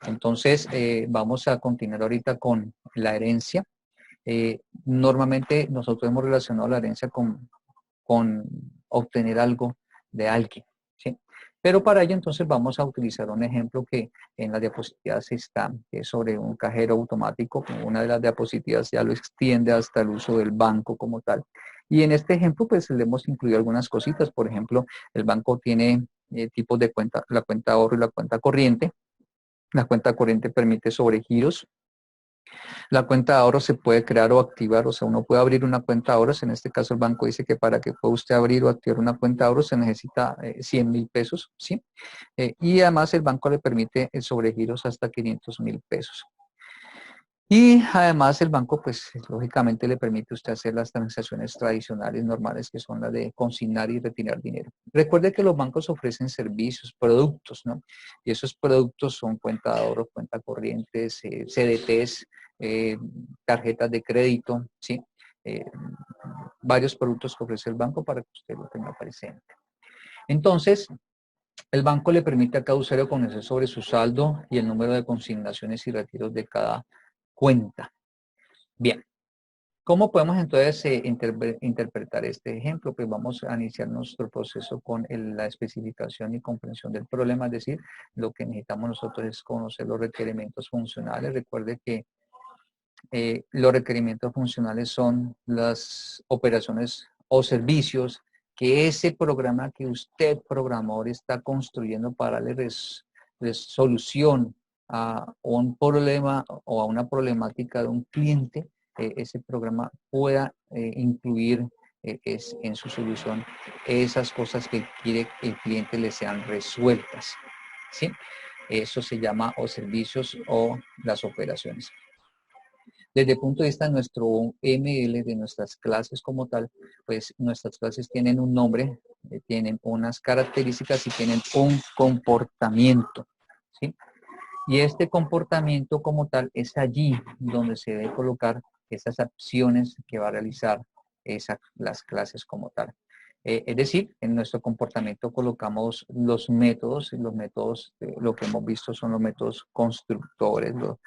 Entonces, vamos a continuar ahorita con la herencia. Normalmente nosotros hemos relacionado la herencia con obtener algo de alguien, ¿sí? Pero para ello entonces vamos a utilizar un ejemplo que en las diapositivas está, que es sobre un cajero automático. Una de las diapositivas ya lo extiende hasta el uso del banco como tal. Y en este ejemplo pues le hemos incluido algunas cositas. Por ejemplo, el banco tiene tipos de cuenta, la cuenta ahorro y la cuenta corriente. La cuenta corriente permite sobregiros. La cuenta de ahorro se puede crear o activar, o sea, uno puede abrir una cuenta de ahorros. En este caso el banco dice que para que pueda usted abrir o activar una cuenta de ahorros se necesita 100.000 pesos, ¿sí? Y además el banco le permite sobregiros hasta 500.000 pesos. Y además el banco, pues lógicamente le permite a usted hacer las transacciones tradicionales normales, que son las de consignar y retirar dinero. Recuerde que los bancos ofrecen servicios, productos, ¿no? Y esos productos son cuenta de ahorro, cuenta corrientes, CDTs, tarjetas de crédito, ¿sí? Eh, Varios productos que ofrece el banco para que usted lo tenga presente. Entonces, el banco le permite a cada usuario conocer sobre su saldo y el número de consignaciones y retiros de cada cuenta. Bien, ¿cómo podemos entonces interpretar este ejemplo? Pues vamos a iniciar nuestro proceso con la especificación y comprensión del problema, es decir, lo que necesitamos nosotros es conocer los requerimientos funcionales. Recuerde que los requerimientos funcionales son las operaciones o servicios que ese programa que usted, programador, está construyendo para darle solución a un problema o a una problemática de un cliente, ese programa pueda incluir en su solución esas cosas que quiere que el cliente le sean resueltas, ¿sí? Eso se llama o servicios o las operaciones. Desde el punto de vista de nuestro ML, de nuestras clases como tal, pues nuestras clases tienen un nombre, tienen unas características y tienen un comportamiento, ¿sí? Y este comportamiento como tal es allí donde se debe colocar esas acciones que va a realizar las clases como tal. Es decir, en nuestro comportamiento colocamos los métodos, y los métodos, lo que hemos visto son los métodos constructores, los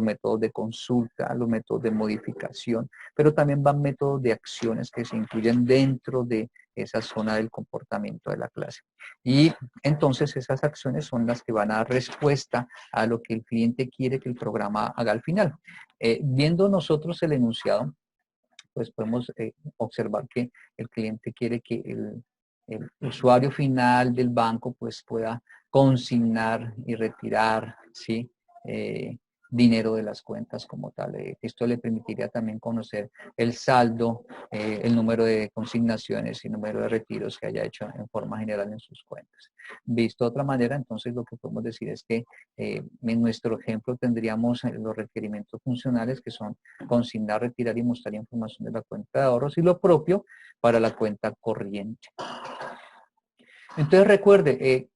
métodos de consulta, los métodos de modificación, pero también van métodos de acciones que se incluyen dentro de esa zona del comportamiento de la clase. Y entonces esas acciones son las que van a dar respuesta a lo que el cliente quiere que el programa haga al final. Viendo nosotros el enunciado, pues podemos observar que el cliente quiere que el usuario final del banco pues pueda consignar y retirar, ¿sí? Dinero de las cuentas como tal. Esto le permitiría también conocer el saldo, el número de consignaciones y número de retiros que haya hecho en forma general en sus cuentas. Visto de otra manera, entonces lo que podemos decir es que en nuestro ejemplo tendríamos los requerimientos funcionales que son consignar, retirar y mostrar información de la cuenta de ahorros y lo propio para la cuenta corriente. Entonces recuerde,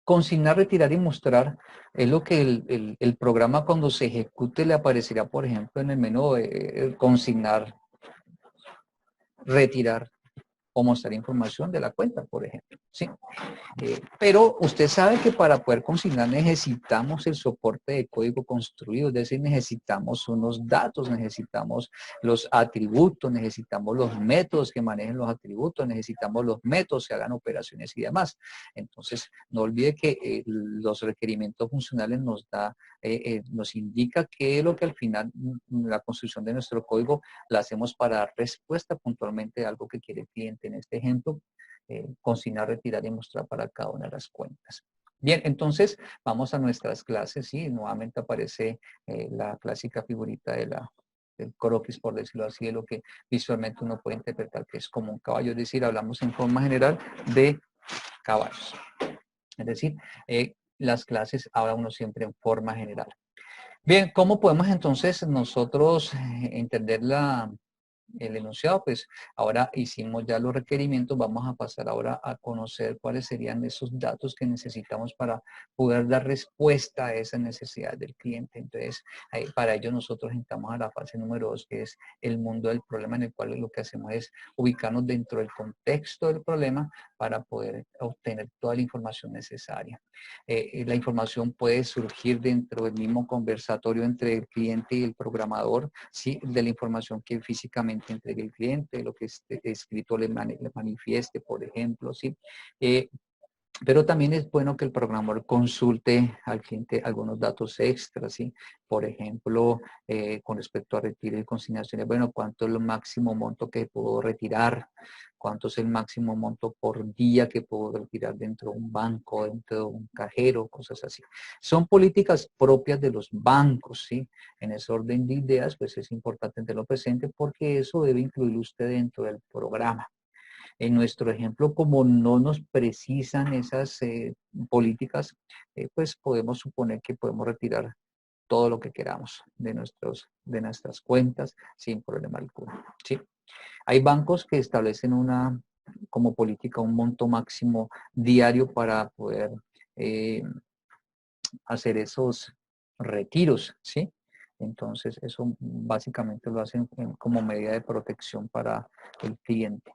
consignar, retirar y mostrar es lo que el programa cuando se ejecute le aparecerá, por ejemplo, en el menú consignar, retirar o mostrar información de la cuenta, por ejemplo, ¿sí? Pero usted sabe que para poder consignar necesitamos el soporte de código construido, es decir, necesitamos unos datos, necesitamos los atributos, necesitamos los métodos que manejen los atributos, necesitamos los métodos que hagan operaciones y demás. Entonces, no olvide que los requerimientos funcionales nos indica qué es lo que al final la construcción de nuestro código la hacemos para dar respuesta puntualmente a algo que quiere el cliente. En este ejemplo, consignar, retirar y mostrar para cada una de las cuentas. Bien, entonces vamos a nuestras clases, ¿sí? Nuevamente aparece la clásica figurita del croquis, por decirlo así, de lo que visualmente uno puede interpretar que es como un caballo, es decir, hablamos en forma general de caballos. Es decir, las clases habla uno siempre en forma general. Bien, ¿cómo podemos entonces nosotros entender el enunciado, pues ahora hicimos ya los requerimientos, vamos a pasar ahora a conocer cuáles serían esos datos que necesitamos para poder dar respuesta a esa necesidad del cliente. Entonces, para ello nosotros entramos a la fase número 2, que es el mundo del problema, en el cual lo que hacemos es ubicarnos dentro del contexto del problema para poder obtener toda la información necesaria. La información puede surgir dentro del mismo conversatorio entre el cliente y el programador, ¿sí? De la información que físicamente entregue el cliente, lo que escrito le manifieste, por ejemplo, ¿sí? Pero también es bueno que el programador consulte al cliente algunos datos extras, ¿sí? Por ejemplo, con respecto a retiro y consignaciones, bueno, ¿cuánto es el máximo monto que puedo retirar? ¿Cuánto es el máximo monto por día que puedo retirar dentro de un banco, dentro de un cajero, cosas así? Son políticas propias de los bancos, ¿sí? En ese orden de ideas, pues es importante tenerlo presente porque eso debe incluir usted dentro del programa. En nuestro ejemplo, como no nos precisan esas políticas, pues podemos suponer que podemos retirar todo lo que queramos de nuestras cuentas sin problema alguno, ¿sí? Hay bancos que establecen como política un monto máximo diario para poder eh, hacer esos retiros, ¿sí? Entonces, eso básicamente lo hacen como medida de protección para el cliente.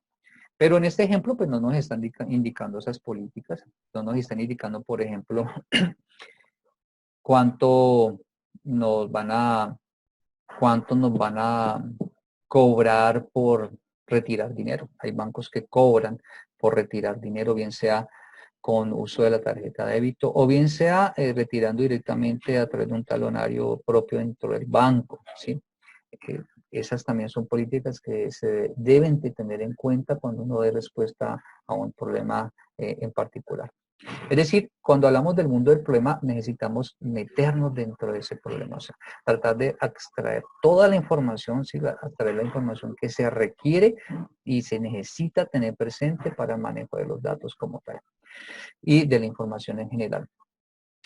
Pero en este ejemplo, pues no nos están indicando esas políticas, no nos están indicando, por ejemplo, cuánto nos van a, cuánto nos van a cobrar por retirar dinero. Hay bancos que cobran por retirar dinero, bien sea con uso de la tarjeta de débito o bien sea retirando directamente a través de un talonario propio dentro del banco, ¿sí? Esas también son políticas que se deben de tener en cuenta cuando uno dé respuesta a un problema en particular. Es decir, cuando hablamos del mundo del problema, necesitamos meternos dentro de ese problema, o sea, tratar de extraer toda la información, ¿sí? Extraer la información que se requiere y se necesita tener presente para el manejo de los datos como tal y de la información en general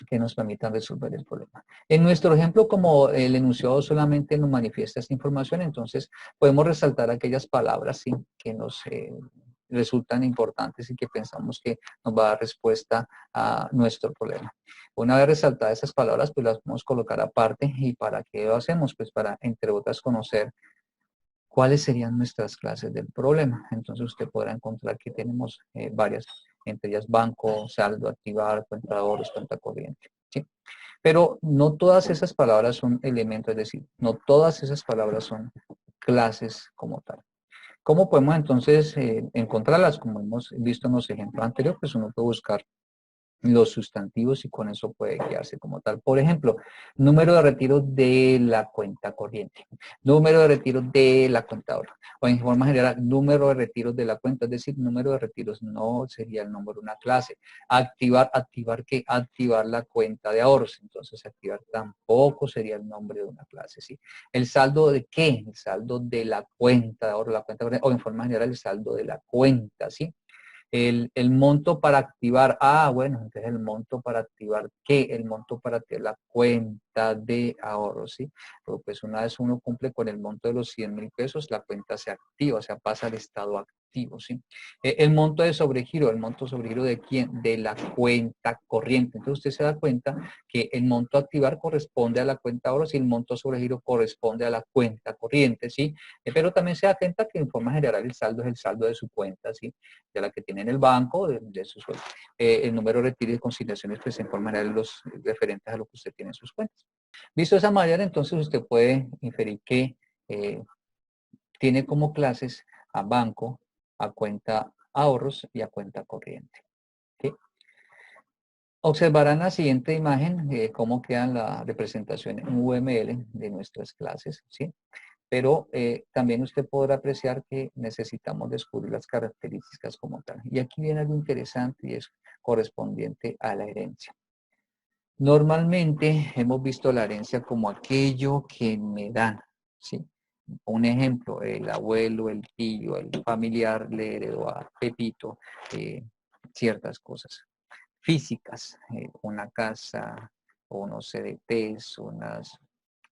que nos permitan resolver el problema. En nuestro ejemplo, como el enunciado solamente nos manifiesta esta información, entonces podemos resaltar aquellas palabras, ¿sí? Que nos resultan importantes y que pensamos que nos va a dar respuesta a nuestro problema. Una vez resaltadas esas palabras, pues las vamos a colocar aparte. ¿Y para qué lo hacemos? Pues para, entre otras, conocer cuáles serían nuestras clases del problema. Entonces usted podrá encontrar que tenemos varias, entre ellas banco, saldo, activar, cuenta de ahorros, cuenta corriente, ¿sí? Pero no todas esas palabras son elementos, es decir, no todas esas palabras son clases como tal. ¿Cómo podemos entonces encontrarlas? Como hemos visto en los ejemplos anteriores, pues uno puede buscar los sustantivos y con eso puede guiarse como tal. Por ejemplo, número de retiro de la cuenta corriente, número de retiro de la cuenta ahorro, o en forma general, número de retiros de la cuenta, es decir, número de retiros no sería el nombre de una clase. Activar ¿qué? Activar la cuenta de ahorros, entonces activar tampoco sería el nombre de una clase, ¿sí? ¿El saldo de qué? El saldo de la cuenta de ahorro, la cuenta corriente, o en forma general el saldo de la cuenta, ¿sí? El monto para activar, bueno, entonces el monto para activar, ¿qué? El monto para activar la cuenta de ahorro, ¿sí? Pero pues una vez uno cumple con el monto de los 100.000 pesos, la cuenta se activa, o sea, pasa al estado activo, ¿sí? El monto de sobregiro, ¿el monto sobregiro de quién? De la cuenta corriente. Entonces usted se da cuenta que el monto a activar corresponde a la cuenta ahorro, y el monto sobregiro corresponde a la cuenta corriente, ¿sí? Pero también se da cuenta que en forma general el saldo es el saldo de su cuenta, ¿sí? De la que tiene en el banco, de su sueldo. El número de retiros y consignaciones, pues en forma general los referentes a lo que usted tiene en sus cuentas. Visto de esa manera, entonces usted puede inferir que tiene como clases a banco, a cuenta ahorros y a cuenta corriente. ¿Sí? Observarán la siguiente imagen cómo queda la representación en UML de nuestras clases, ¿sí? Pero también usted podrá apreciar que necesitamos descubrir las características como tal. Y aquí viene algo interesante y es correspondiente a la herencia. Normalmente hemos visto la herencia como aquello que me dan, ¿sí? Un ejemplo, el abuelo, el tío, el familiar le heredó a Pepito ciertas cosas físicas, una casa, unos CDTs, unas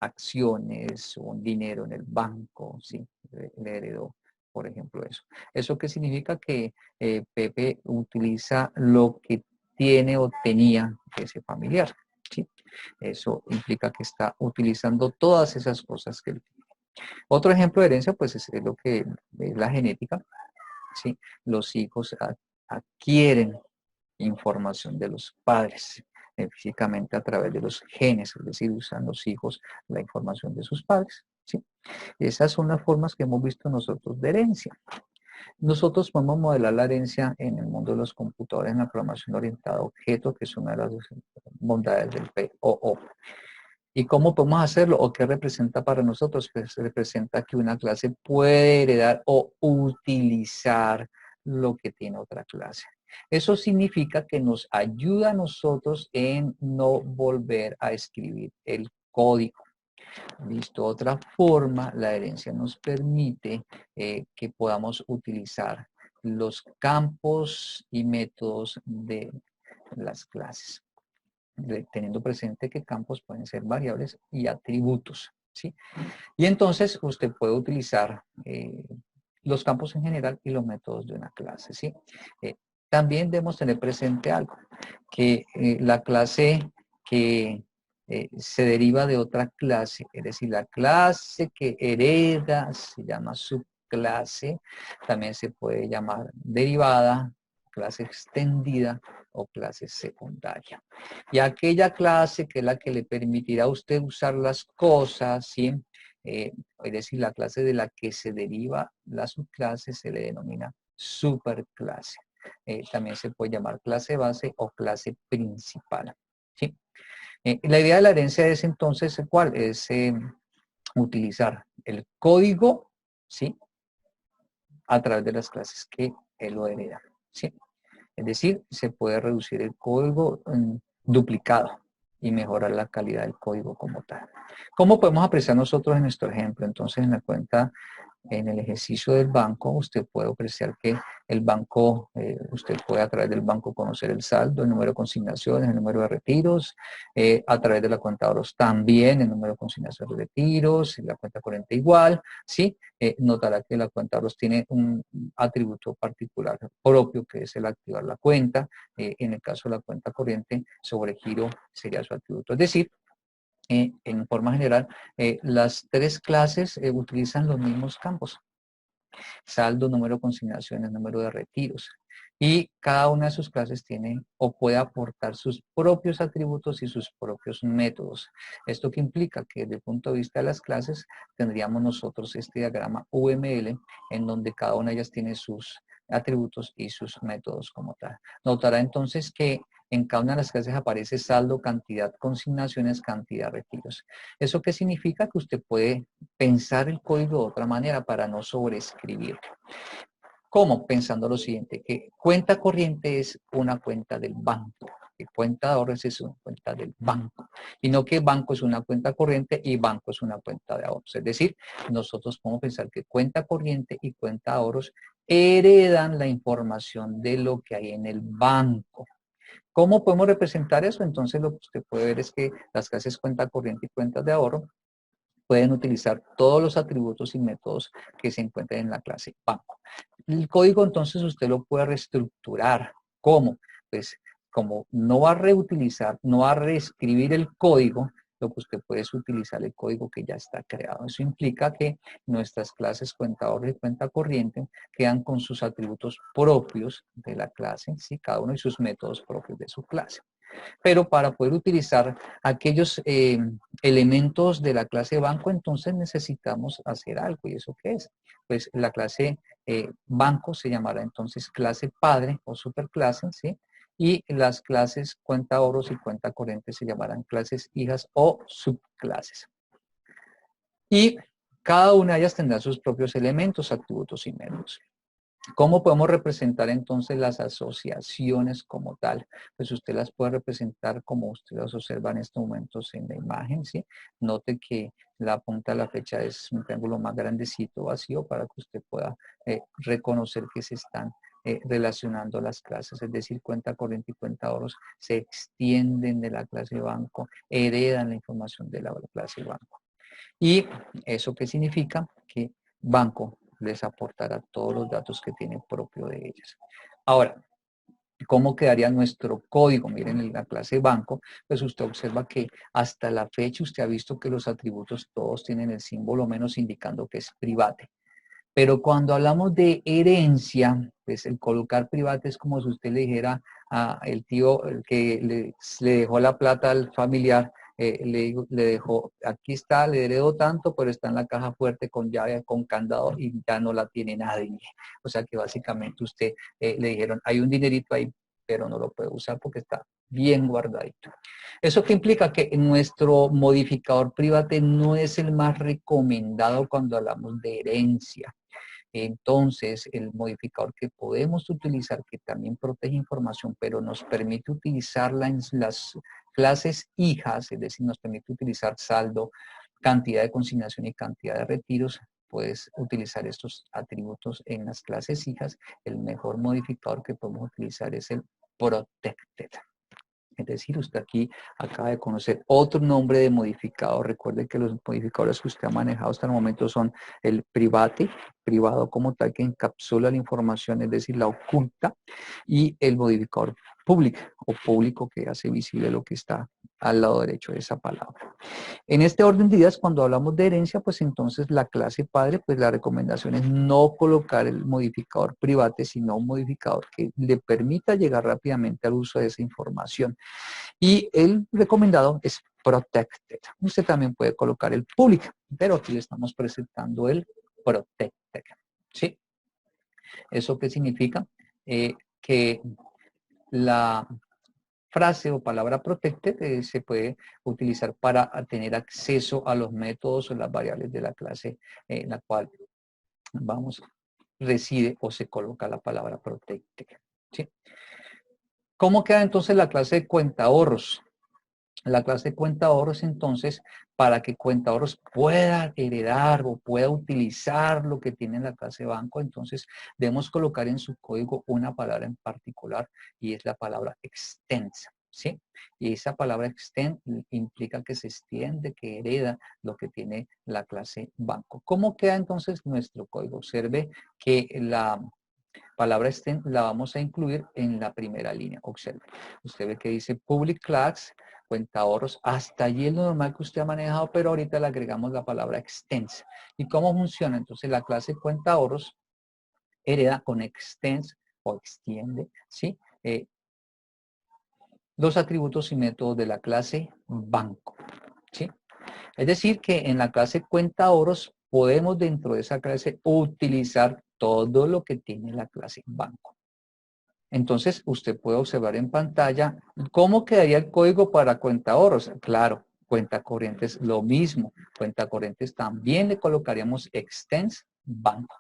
acciones, un dinero en el banco, ¿sí? Le heredó, por ejemplo, eso. ¿Eso qué significa? Que Pepe utiliza lo que tiene o tenía ese familiar, ¿sí? Eso implica que está utilizando todas esas cosas que él tiene. Otro ejemplo de herencia, pues es lo que es la genética, ¿sí? Los hijos adquieren información de los padres, físicamente a través de los genes, es decir, usan los hijos la información de sus padres, ¿sí? Esas son las formas que hemos visto nosotros de herencia. Nosotros podemos modelar la herencia en el mundo de los computadores, en la programación orientada a objetos, que es una de las bondades del POO. ¿Y cómo podemos hacerlo? ¿O qué representa para nosotros? Pues representa que una clase puede heredar o utilizar lo que tiene otra clase. Eso significa que nos ayuda a nosotros en no volver a escribir el código. Visto otra forma, la herencia nos permite que podamos utilizar los campos y métodos de las clases, teniendo presente que campos pueden ser variables y atributos, ¿sí? Y entonces usted puede utilizar los campos en general y los métodos de una clase, ¿sí? También debemos tener presente algo, que la clase que se deriva de otra clase, es decir, la clase que hereda se llama subclase, también se puede llamar derivada, clase extendida o clase secundaria. Y aquella clase que es la que le permitirá a usted usar las cosas, ¿sí? Es decir, la clase de la que se deriva la subclase se le denomina superclase. También se puede llamar clase base o clase principal, ¿sí? La idea de la herencia es entonces, ¿cuál? Es utilizar el código, ¿sí? A través de las clases que él lo hereda, ¿sí? Es decir, se puede reducir el código duplicado y mejorar la calidad del código como tal. ¿Cómo podemos apreciar nosotros en nuestro ejemplo? Entonces, en la cuenta, en el ejercicio del banco, usted puede apreciar que el banco, usted puede a través del banco conocer el saldo, el número de consignaciones, el número de retiros, a través de la cuenta de ahorros también, el número de consignaciones de retiros, la cuenta corriente igual, ¿sí? Notará que la cuenta de ahorros tiene un atributo particular propio, que es el activar la cuenta. En el caso de la cuenta corriente, sobre giro sería su atributo. Es decir, en forma general, las tres clases utilizan los mismos campos: saldo, número de consignaciones, número de retiros. Y cada una de sus clases tiene o puede aportar sus propios atributos y sus propios métodos. ¿Esto qué implica? Que desde el punto de vista de las clases tendríamos nosotros este diagrama UML en donde cada una de ellas tiene sus atributos y sus métodos como tal. Notará entonces que en cada una de las clases aparece saldo, cantidad, consignaciones, cantidad, retiros. ¿Eso qué significa? Que usted puede pensar el código de otra manera para no sobreescribirlo. ¿Cómo? Pensando lo siguiente, que cuenta corriente es una cuenta del banco, que cuenta de ahorros es una cuenta del banco, y no que banco es una cuenta corriente y banco es una cuenta de ahorros. Es decir, nosotros podemos pensar que cuenta corriente y cuenta de ahorros heredan la información de lo que hay en el banco. ¿Cómo podemos representar eso? Entonces lo que usted puede ver es que las clases cuenta corriente y cuentas de ahorro pueden utilizar todos los atributos y métodos que se encuentran en la clase banco. El código entonces usted lo puede reestructurar. ¿Cómo? Pues como no va a reutilizar, no va a reescribir el código, lo que usted puede es utilizar el código que ya está creado. Eso implica que nuestras clases cuenta ahorro y cuenta corriente quedan con sus atributos propios de la clase, ¿sí? Cada uno y sus métodos propios de su clase. Pero para poder utilizar aquellos elementos de la clase banco, entonces necesitamos hacer algo. ¿Y eso qué es? Pues la clase banco se llamará entonces clase padre o superclase, ¿sí? Y las clases cuenta ahorros y cuenta corriente se llamarán clases hijas o subclases. Y cada una de ellas tendrá sus propios elementos, atributos y métodos. ¿Cómo podemos representar entonces las asociaciones como tal? Pues usted las puede representar como usted las observa en estos momentos en la imagen, ¿sí? Note que la punta de la flecha es un triángulo más grandecito, vacío, para que usted pueda reconocer que se están relacionando las clases, es decir, cuenta corriente y cuenta ahorros se extienden de la clase banco, heredan la información de la clase banco. ¿Y eso qué significa? Que banco les aportará todos los datos que tiene propio de ellas. Ahora, ¿cómo quedaría nuestro código? Miren, en la clase banco, pues usted observa que hasta la fecha usted ha visto que los atributos todos tienen el símbolo menos indicando que es private. Pero cuando hablamos de herencia, pues el colocar private es como si usted le dijera a el tío el que le dejó la plata al familiar, le dejó, aquí está, le heredó tanto, pero está en la caja fuerte con llave, con candado y ya no la tiene nadie. O sea que básicamente usted le dijeron, hay un dinerito ahí, pero no lo puede usar porque está bien guardadito. ¿Eso qué implica? Que nuestro modificador private no es el más recomendado cuando hablamos de herencia. Entonces, el modificador que podemos utilizar, que también protege información, pero nos permite utilizarla en las clases hijas, es decir, nos permite utilizar saldo, cantidad de consignación y cantidad de retiros, puedes utilizar estos atributos en las clases hijas. El mejor modificador que podemos utilizar es el protected. Es decir, usted aquí acaba de conocer otro nombre de modificador. Recuerde que los modificadores que usted ha manejado hasta el momento son el private, privado como tal, que encapsula la información, es decir, la oculta, y el modificador público o público que hace visible lo que está al lado derecho de esa palabra. En este orden de ideas, cuando hablamos de herencia, pues entonces la clase padre, pues la recomendación es no colocar el modificador private, sino un modificador que le permita llegar rápidamente al uso de esa información. Y el recomendado es protected. Usted también puede colocar el public, pero aquí le estamos presentando el protected. ¿Sí? ¿Eso qué significa? Que la frase o palabra protected se puede utilizar para tener acceso a los métodos o las variables de la clase en la cual vamos reside o se coloca la palabra protected. ¿Sí? ¿Cómo queda entonces la clase de cuentaahorros? La clase de cuentaahorros, entonces, para que cuentaahorros pueda heredar o pueda utilizar lo que tiene en la clase banco, entonces debemos colocar en su código una palabra en particular y es la palabra extens, ¿sí? Y esa palabra extend implica que se extiende, que hereda lo que tiene la clase banco. ¿Cómo queda entonces nuestro código? Observe que la palabra extend la vamos a incluir en la primera línea. Observe. Usted ve que dice public class, cuenta ahorros. Hasta allí es lo normal que usted ha manejado, pero ahorita le agregamos la palabra extends. ¿Y cómo funciona? Entonces la clase cuenta ahorros hereda con extends o extiende, ¿sí? Los atributos y métodos de la clase banco, ¿sí? Es decir, que en la clase cuenta ahorros podemos dentro de esa clase utilizar todo lo que tiene la clase banco. Entonces, usted puede observar en pantalla cómo quedaría el código para cuenta ahorros. Claro, cuenta corrientes lo mismo. Cuenta corrientes también le colocaríamos extens banco.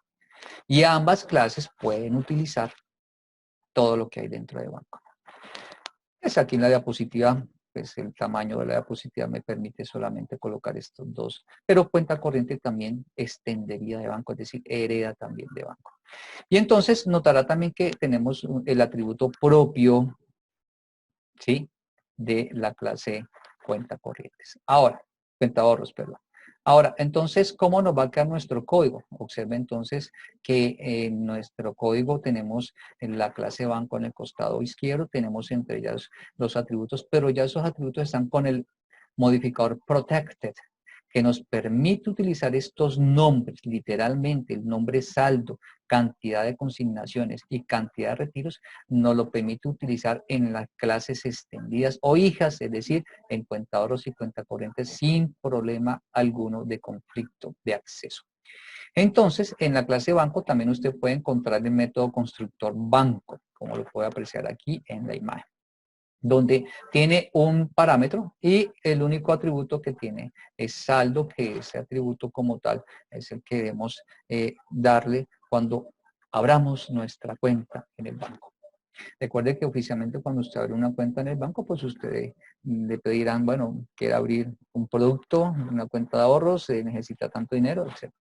Y ambas clases pueden utilizar todo lo que hay dentro de banco. Es aquí en la diapositiva, pues el tamaño de la diapositiva me permite solamente colocar estos dos. Pero cuenta corriente también extendería de banco, es decir, hereda también de banco. Y entonces notará también que tenemos el atributo propio, ¿sí? De la clase cuenta corrientes. Ahora, cuenta ahorros, perdón. Ahora, entonces, ¿cómo nos va a quedar nuestro código? Observe entonces que en nuestro código tenemos en la clase banco en el costado izquierdo, tenemos entre ellas los atributos, pero ya esos atributos están con el modificador protected, que nos permite utilizar estos nombres, literalmente el nombre saldo, cantidad de consignaciones y cantidad de retiros, nos lo permite utilizar en las clases extendidas o hijas, es decir, en cuentaahorros y cuentacorrientes sin problema alguno de conflicto de acceso. Entonces, en la clase banco también usted puede encontrar el método constructor banco, como lo puede apreciar aquí en la imagen, donde tiene un parámetro y el único atributo que tiene es saldo, que ese atributo como tal es el que debemos darle cuando abramos nuestra cuenta en el banco. Recuerde que oficialmente cuando usted abre una cuenta en el banco, pues usted le pedirán, bueno, quiere abrir un producto, una cuenta de ahorros, necesita tanto dinero, etc.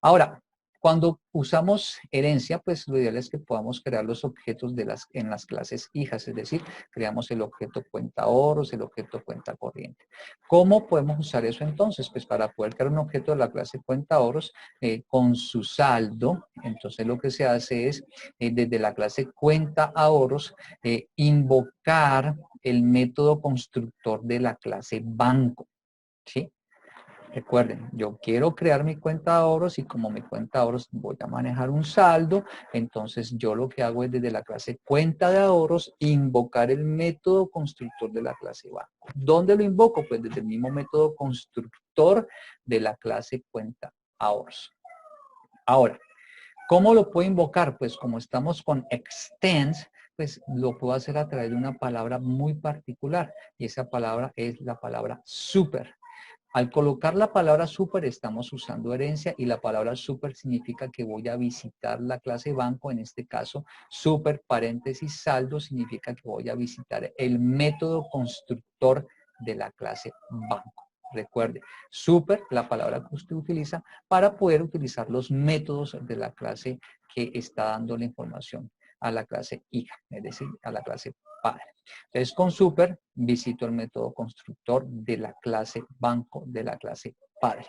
Ahora, Cuando usamos herencia, pues lo ideal es que podamos crear los objetos en las clases hijas, es decir, creamos el objeto cuenta ahorros, el objeto cuenta corriente. ¿Cómo podemos usar eso entonces? Pues para poder crear un objeto de la clase cuenta ahorros con su saldo, entonces lo que se hace es desde la clase cuenta ahorros invocar el método constructor de la clase banco, ¿sí? Recuerden, yo quiero crear mi cuenta de ahorros y como mi cuenta de ahorros voy a manejar un saldo, entonces yo lo que hago es desde la clase cuenta de ahorros invocar el método constructor de la clase banco. ¿Dónde lo invoco? Pues desde el mismo método constructor de la clase cuenta ahorros. Ahora, ¿cómo lo puedo invocar? Pues como estamos con extends, pues lo puedo hacer a través de una palabra muy particular y esa palabra es la palabra super. Al colocar la palabra super estamos usando herencia y la palabra super significa que voy a visitar la clase banco, en este caso super paréntesis saldo significa que voy a visitar el método constructor de la clase banco. Recuerde, super, la palabra que usted utiliza para poder utilizar los métodos de la clase que está dando la información a la clase hija, es decir, a la clase padre. Entonces, con super visito el método constructor de la clase banco, de la clase padre.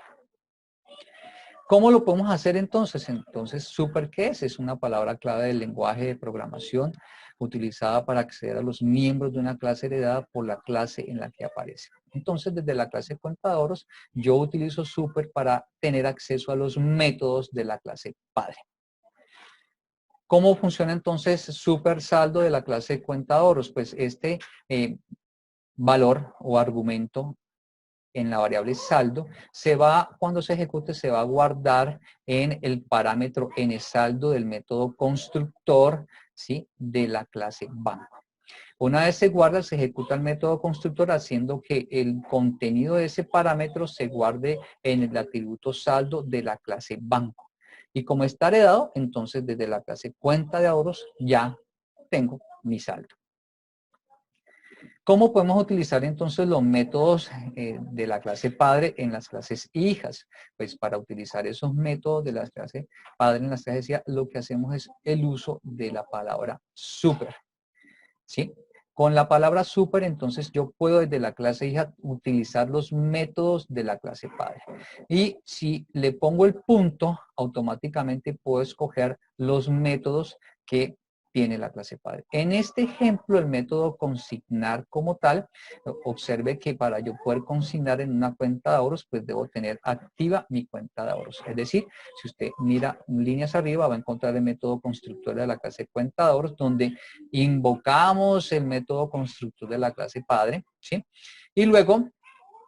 ¿Cómo lo podemos hacer entonces? Entonces, super, ¿qué es? Es una palabra clave del lenguaje de programación utilizada para acceder a los miembros de una clase heredada por la clase en la que aparece. Entonces, desde la clase contadores, yo utilizo super para tener acceso a los métodos de la clase padre. ¿Cómo funciona entonces super saldo de la clase cuentadoros? Pues este valor o argumento en la variable saldo cuando se ejecute, se va a guardar en el parámetro nSaldo del método constructor, ¿sí?, de la clase banco. Una vez se guarda, se ejecuta el método constructor haciendo que el contenido de ese parámetro se guarde en el atributo saldo de la clase banco. Y como está heredado, entonces desde la clase cuenta de ahorros ya tengo mi saldo. ¿Cómo podemos utilizar entonces los métodos de la clase padre en las clases hijas? Pues para utilizar esos métodos de la clase padre en las clases hijas, lo que hacemos es el uso de la palabra super. ¿Sí? Con la palabra super, entonces yo puedo desde la clase hija utilizar los métodos de la clase padre. Y si le pongo el punto, automáticamente puedo escoger los métodos que tiene la clase padre. En este ejemplo, el método consignar como tal, observe que para yo poder consignar en una cuenta de ahorros, pues debo tener activa mi cuenta de ahorros. Es decir, si usted mira líneas arriba, va a encontrar el método constructor de la clase cuenta de ahorros, donde invocamos el método constructor de la clase padre, ¿sí? Y luego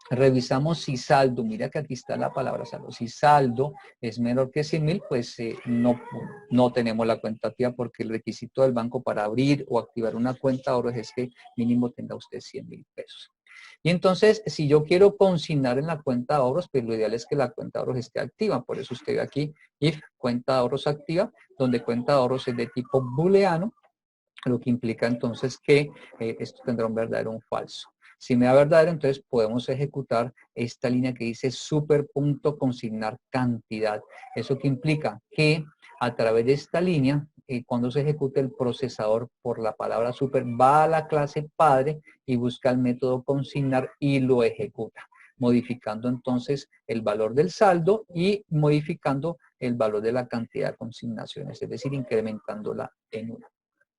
revisamos si saldo, mira que aquí está la palabra saldo, si saldo es menor que 100,000, pues no tenemos la cuenta activa porque el requisito del banco para abrir o activar una cuenta de ahorros es que mínimo tenga usted 100,000 pesos. Y entonces, si yo quiero consignar en la cuenta de ahorros, pues lo ideal es que la cuenta de ahorros esté activa. Por eso usted ve aquí, if cuenta de ahorros activa, donde cuenta de ahorros es de tipo booleano, lo que implica entonces que esto tendrá un verdadero o un falso. Si me da verdadero, entonces podemos ejecutar esta línea que dice super.consignar cantidad. ¿Eso que implica? Que a través de esta línea, cuando se ejecute el procesador por la palabra super, va a la clase padre y busca el método consignar y lo ejecuta, modificando entonces el valor del saldo y modificando el valor de la cantidad de consignaciones, es decir, incrementándola en 1.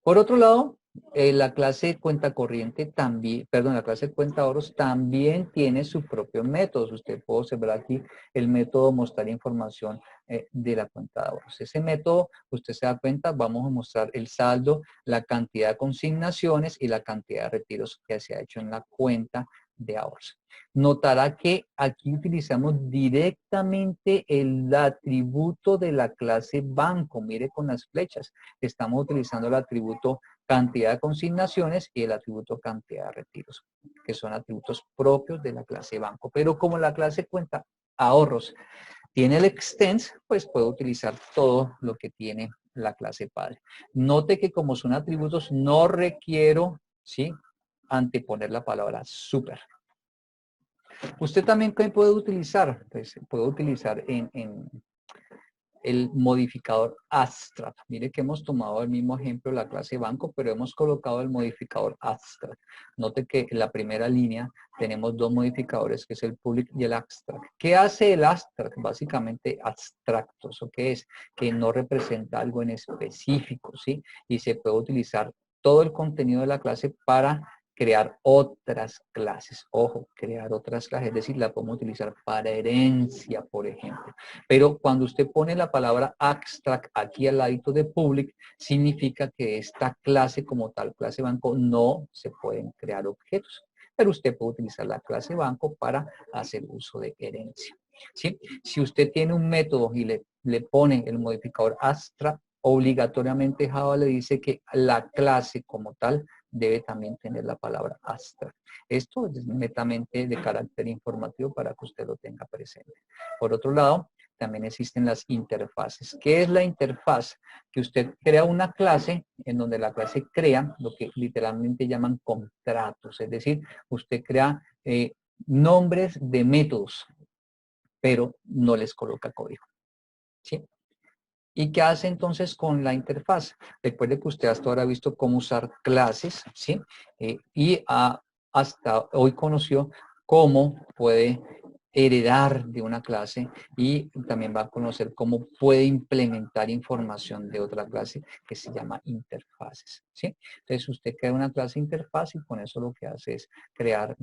Por otro lado, la clase cuenta corriente también, perdón, la clase cuenta ahorros también tiene sus propios métodos. Usted puede observar aquí el método mostrar información de la cuenta de ahorros. Ese método, usted se da cuenta, vamos a mostrar el saldo, la cantidad de consignaciones y la cantidad de retiros que se ha hecho en la cuenta de ahorros. Notará que aquí utilizamos directamente el atributo de la clase banco. Mire con las flechas. Estamos utilizando el atributo cantidad de consignaciones y el atributo cantidad de retiros, que son atributos propios de la clase banco. Pero como la clase cuenta ahorros tiene el extends, pues puedo utilizar todo lo que tiene la clase padre. Note que como son atributos, no requiero, ¿sí?, anteponer la palabra super. Usted también, ¿qué puede utilizar? Pues puede utilizar el modificador abstract. Mire que hemos tomado el mismo ejemplo de la clase banco, pero hemos colocado el modificador abstract. Note que en la primera línea tenemos dos modificadores, que es el public y el abstract. ¿Qué hace el abstract? Básicamente abstracto. ¿Eso qué es? Que no representa algo en específico, ¿sí? Y se puede utilizar todo el contenido de la clase para crear otras clases. Ojo, crear otras clases, es decir, la podemos utilizar para herencia, por ejemplo. Pero cuando usted pone la palabra abstract aquí al ladito de public, significa que esta clase como tal, clase banco, no se pueden crear objetos. Pero usted puede utilizar la clase banco para hacer uso de herencia. ¿Sí? Si usted tiene un método y le pone el modificador abstract, obligatoriamente Java le dice que la clase como tal debe también tener la palabra abstract. Esto es netamente de carácter informativo para que usted lo tenga presente. Por otro lado, también existen las interfaces. ¿Qué es la interfaz? Que usted crea una clase en donde la clase crea lo que literalmente llaman contratos. Es decir, usted crea nombres de métodos, pero no les coloca código. ¿Sí? ¿Y qué hace entonces con la interfaz? Recuerde que usted hasta ahora ha visto cómo usar clases, ¿sí? Hasta hoy conoció cómo puede heredar de una clase y también va a conocer cómo puede implementar información de otra clase que se llama interfaces, ¿sí? Entonces usted crea una clase interfaz y con eso lo que hace es crear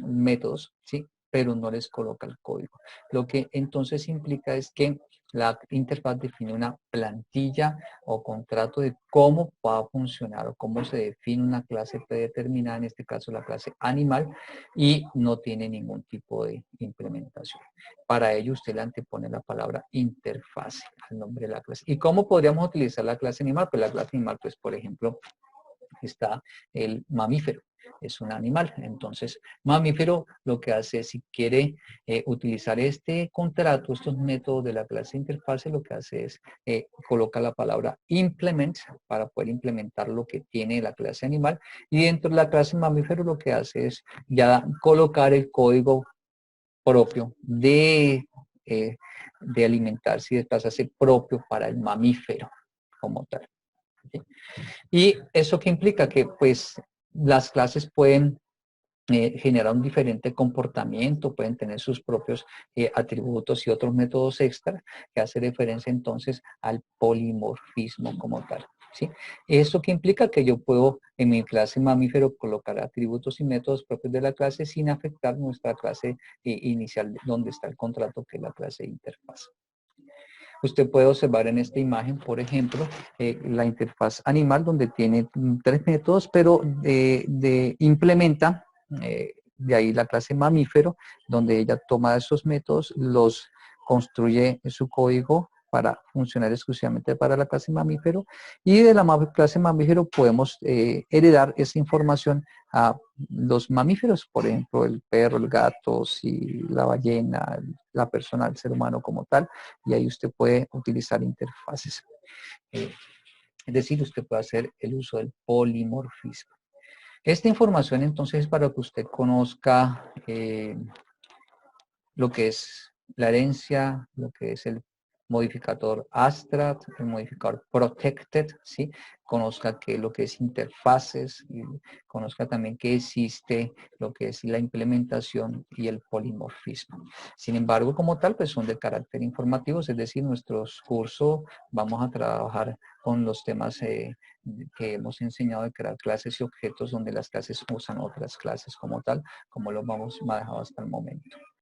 métodos, ¿sí? Pero no les coloca el código. Lo que entonces implica es que la interfaz define una plantilla o contrato de cómo va a funcionar o cómo se define una clase predeterminada, en este caso la clase animal, y no tiene ningún tipo de implementación. Para ello usted le antepone la palabra interfaz al nombre de la clase. ¿Y cómo podríamos utilizar la clase animal? Pues la clase animal, pues por ejemplo, está el mamífero. Es un animal. Entonces, mamífero lo que hace, si quiere utilizar este contrato, estos métodos de la clase interfase, lo que hace es coloca la palabra implement para poder implementar lo que tiene la clase animal. Y dentro de la clase mamífero lo que hace es ya colocar el código propio de alimentarse y desplazarse propio para el mamífero como tal. ¿Sí? ¿Y eso qué implica? Que pues las clases pueden generar un diferente comportamiento, pueden tener sus propios atributos y otros métodos extra que hace referencia entonces al polimorfismo como tal. ¿Sí? ¿Eso qué implica? Que yo puedo en mi clase mamífero colocar atributos y métodos propios de la clase sin afectar nuestra clase inicial donde está el contrato, que es la clase interfaz. Usted puede observar en esta imagen, por ejemplo, la interfaz animal donde tiene tres métodos, pero implementa, de ahí la clase mamífero, donde ella toma esos métodos, los construye en su código para funcionar exclusivamente para la clase mamífero, y de la clase mamífero podemos heredar esa información a los mamíferos, por ejemplo, el perro, el gato, si la ballena, la persona, el ser humano como tal, y ahí usted puede utilizar interfaces. Es decir, usted puede hacer el uso del polimorfismo. Esta información entonces es para que usted conozca lo que es la herencia, lo que es el modificador abstract, el modificador protected, ¿sí? Conozca lo que es interfaces, y conozca también que existe lo que es la implementación y el polimorfismo. Sin embargo, como tal, pues son de carácter informativo, es decir, nuestros cursos vamos a trabajar con los temas que hemos enseñado de crear clases y objetos donde las clases usan otras clases como tal, como lo vamos manejado hasta el momento.